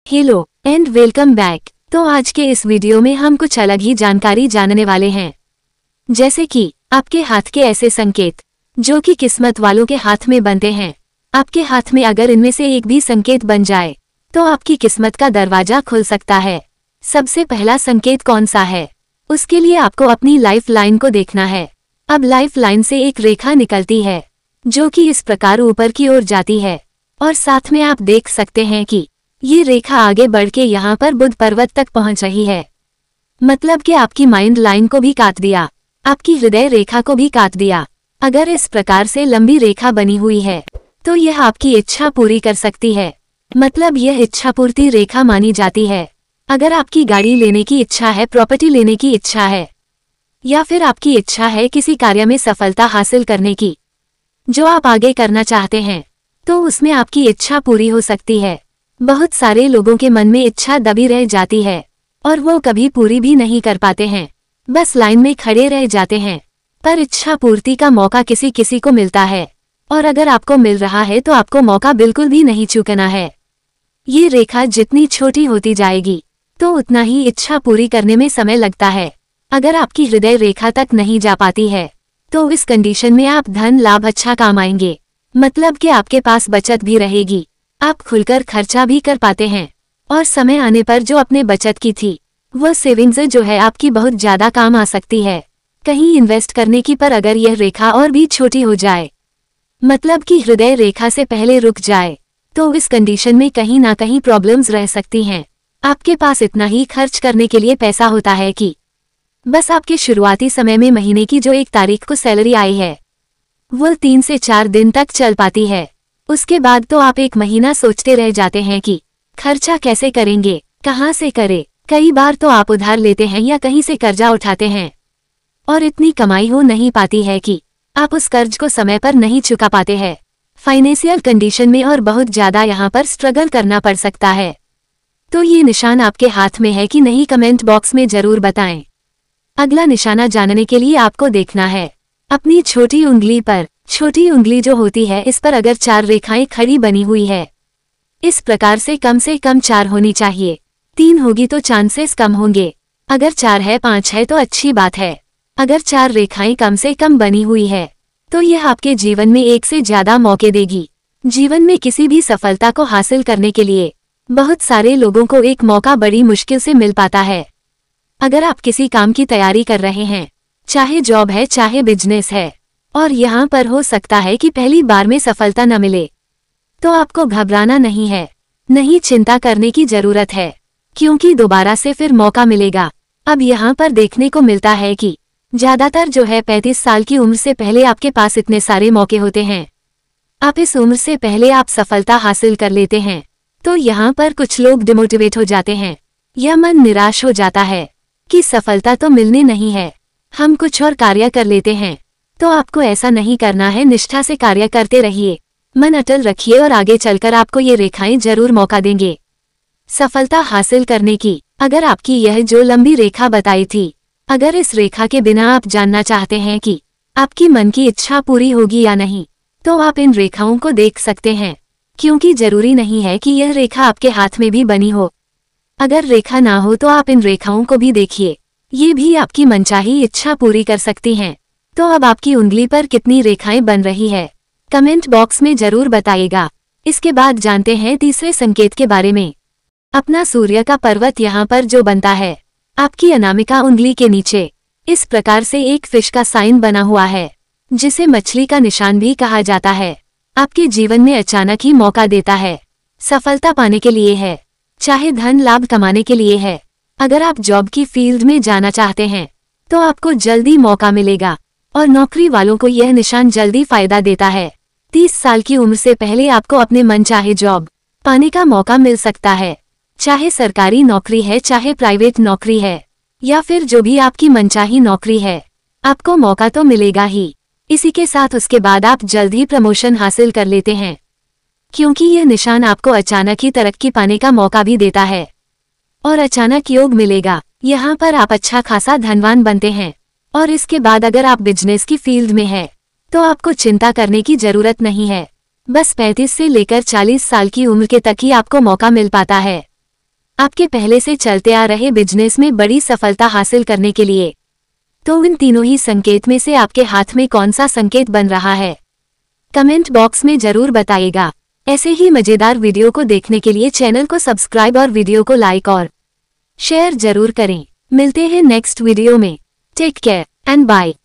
Hello and welcome back. तो आज के इस वीडियो में हम कुछ अलग ही जानकारी जानने वाले हैं, जैसे कि आपके हाथ के ऐसे संकेत जो कि किस्मत वालों के हाथ में बनते हैं। आपके हाथ में अगर इनमें से एक भी संकेत बन जाए तो आपकी किस्मत का दरवाजा खुल सकता है। सबसे पहला संकेत कौन सा है, उसके लिए आपको अपनी लाइफ लाइन को देखना है। अब लाइफ लाइन से एक रेखा निकलती है जो कि इस प्रकार ऊपर की ओर जाती है और साथ में आप देख सकते हैं कि ये रेखा आगे बढ़ के यहाँ पर बुध पर्वत तक पहुंच रही है। मतलब कि आपकी माइंड लाइन को भी काट दिया, आपकी हृदय रेखा को भी काट दिया। अगर इस प्रकार से लंबी रेखा बनी हुई है तो यह आपकी इच्छा पूरी कर सकती है। मतलब यह इच्छा पूर्ति रेखा मानी जाती है। अगर आपकी गाड़ी लेने की इच्छा है, प्रॉपर्टी लेने की इच्छा है, या फिर आपकी इच्छा है किसी कार्य में सफलता हासिल करने की जो आप आगे करना चाहते हैं, तो उसमें आपकी इच्छा पूरी हो सकती है। बहुत सारे लोगों के मन में इच्छा दबी रह जाती है और वो कभी पूरी भी नहीं कर पाते हैं, बस लाइन में खड़े रह जाते हैं। पर इच्छा पूर्ति का मौका किसी किसी को मिलता है और अगर आपको मिल रहा है तो आपको मौका बिल्कुल भी नहीं चूकना है। ये रेखा जितनी छोटी होती जाएगी तो उतना ही इच्छा पूरी करने में समय लगता है। अगर आपकी हृदय रेखा तक नहीं जा पाती है तो इस कंडीशन में आप धन लाभ अच्छा काम आएंगे। मतलब कि आपके पास बचत भी रहेगी, आप खुलकर खर्चा भी कर पाते हैं और समय आने पर जो अपने बचत की थी वह सेविंग्स जो है आपकी बहुत ज्यादा काम आ सकती है। कहीं इन्वेस्ट करने की पर अगर यह रेखा और भी छोटी हो जाए, मतलब कि हृदय रेखा से पहले रुक जाए, तो इस कंडीशन में कहीं ना कहीं प्रॉब्लम्स रह सकती हैं। आपके पास इतना ही खर्च करने के लिए पैसा होता है कि बस आपके शुरुआती समय में महीने की जो 1 तारीख को सैलरी आई है वह 3 से 4 दिन तक चल पाती है। उसके बाद तो आप 1 महीना सोचते रह जाते हैं कि खर्चा कैसे करेंगे, कहाँ से करें। कई बार तो आप उधार लेते हैं या कहीं से कर्जा उठाते हैं और इतनी कमाई हो नहीं पाती है कि आप उस कर्ज को समय पर नहीं चुका पाते हैं। फाइनेंशियल कंडीशन में और बहुत ज्यादा यहाँ पर स्ट्रगल करना पड़ सकता है। तो ये निशान आपके हाथ में है कि नहीं, कमेंट बॉक्स में जरूर बताएं। अगला निशाना जानने के लिए आपको देखना है अपनी छोटी उंगली पर। छोटी उंगली जो होती है इस पर अगर 4 रेखाएं खड़ी बनी हुई है, इस प्रकार से कम 4 होनी चाहिए। 3 होगी तो चांसेस कम होंगे, अगर 4 है 5 है तो अच्छी बात है। अगर 4 रेखाएं कम से कम बनी हुई है तो यह आपके जीवन में 1 से ज्यादा मौके देगी। जीवन में किसी भी सफलता को हासिल करने के लिए बहुत सारे लोगों को एक मौका बड़ी मुश्किल से मिल पाता है। अगर आप किसी काम की तैयारी कर रहे हैं, चाहे जॉब है चाहे बिजनेस है, और यहाँ पर हो सकता है कि पहली बार में सफलता न मिले, तो आपको घबराना नहीं है, नहीं चिंता करने की जरूरत है, क्योंकि दोबारा से फिर मौका मिलेगा। अब यहाँ पर देखने को मिलता है कि ज्यादातर जो है 35 साल की उम्र से पहले आपके पास इतने सारे मौके होते हैं। आप इस उम्र से पहले आप सफलता हासिल कर लेते हैं, तो यहाँ पर कुछ लोग डिमोटिवेट हो जाते हैं या मन निराश हो जाता है कि सफलता तो मिलनी नहीं है, हम कुछ और कार्य कर लेते हैं। तो आपको ऐसा नहीं करना है, निष्ठा से कार्य करते रहिए, मन अटल रखिए और आगे चलकर आपको ये रेखाएं जरूर मौका देंगे सफलता हासिल करने की। अगर आपकी यह जो लंबी रेखा बताई थी, अगर इस रेखा के बिना आप जानना चाहते हैं कि आपकी मन की इच्छा पूरी होगी या नहीं, तो आप इन रेखाओं को देख सकते हैं, क्योंकि जरूरी नहीं है कि यह रेखा आपके हाथ में भी बनी हो। अगर रेखा ना हो तो आप इन रेखाओं को भी देखिए, ये भी आपकी मनचाही इच्छा पूरी कर सकती हैं। तो अब आपकी उंगली पर कितनी रेखाएं बन रही है, कमेंट बॉक्स में जरूर बताइएगा। इसके बाद जानते हैं तीसरे संकेत के बारे में। अपना सूर्य का पर्वत यहाँ पर जो बनता है आपकी अनामिका उंगली के नीचे, इस प्रकार से एक फिश का साइन बना हुआ है, जिसे मछली का निशान भी कहा जाता है। आपके जीवन में अचानक ही मौका देता है, सफलता पाने के लिए है, चाहे धन लाभ कमाने के लिए है। अगर आप जॉब की फील्ड में जाना चाहते हैं तो आपको जल्दी मौका मिलेगा और नौकरी वालों को यह निशान जल्दी फायदा देता है। 30 साल की उम्र से पहले आपको अपने मन चाहे जॉब पाने का मौका मिल सकता है, चाहे सरकारी नौकरी है चाहे प्राइवेट नौकरी है, या फिर जो भी आपकी मनचाही नौकरी है, आपको मौका तो मिलेगा ही। इसी के साथ उसके बाद आप जल्द ही प्रमोशन हासिल कर लेते हैं, क्योंकि यह निशान आपको अचानक ही तरक्की पाने का मौका भी देता है और अचानक योग मिलेगा। यहाँ पर आप अच्छा खासा धनवान बनते हैं। और इसके बाद अगर आप बिजनेस की फील्ड में है तो आपको चिंता करने की जरूरत नहीं है, बस 35 से लेकर 40 साल की उम्र के तक ही आपको मौका मिल पाता है। आपके पहले से चलते आ रहे बिजनेस में बड़ी सफलता हासिल करने के लिए। तो इन तीनों ही संकेत में से आपके हाथ में कौन सा संकेत बन रहा है, कमेंट बॉक्स में जरूर बताइएगा। ऐसे ही मजेदार वीडियो को देखने के लिए चैनल को सब्सक्राइब और वीडियो को लाइक और शेयर जरूर करें। मिलते हैं नेक्स्ट वीडियो में। Take care and bye.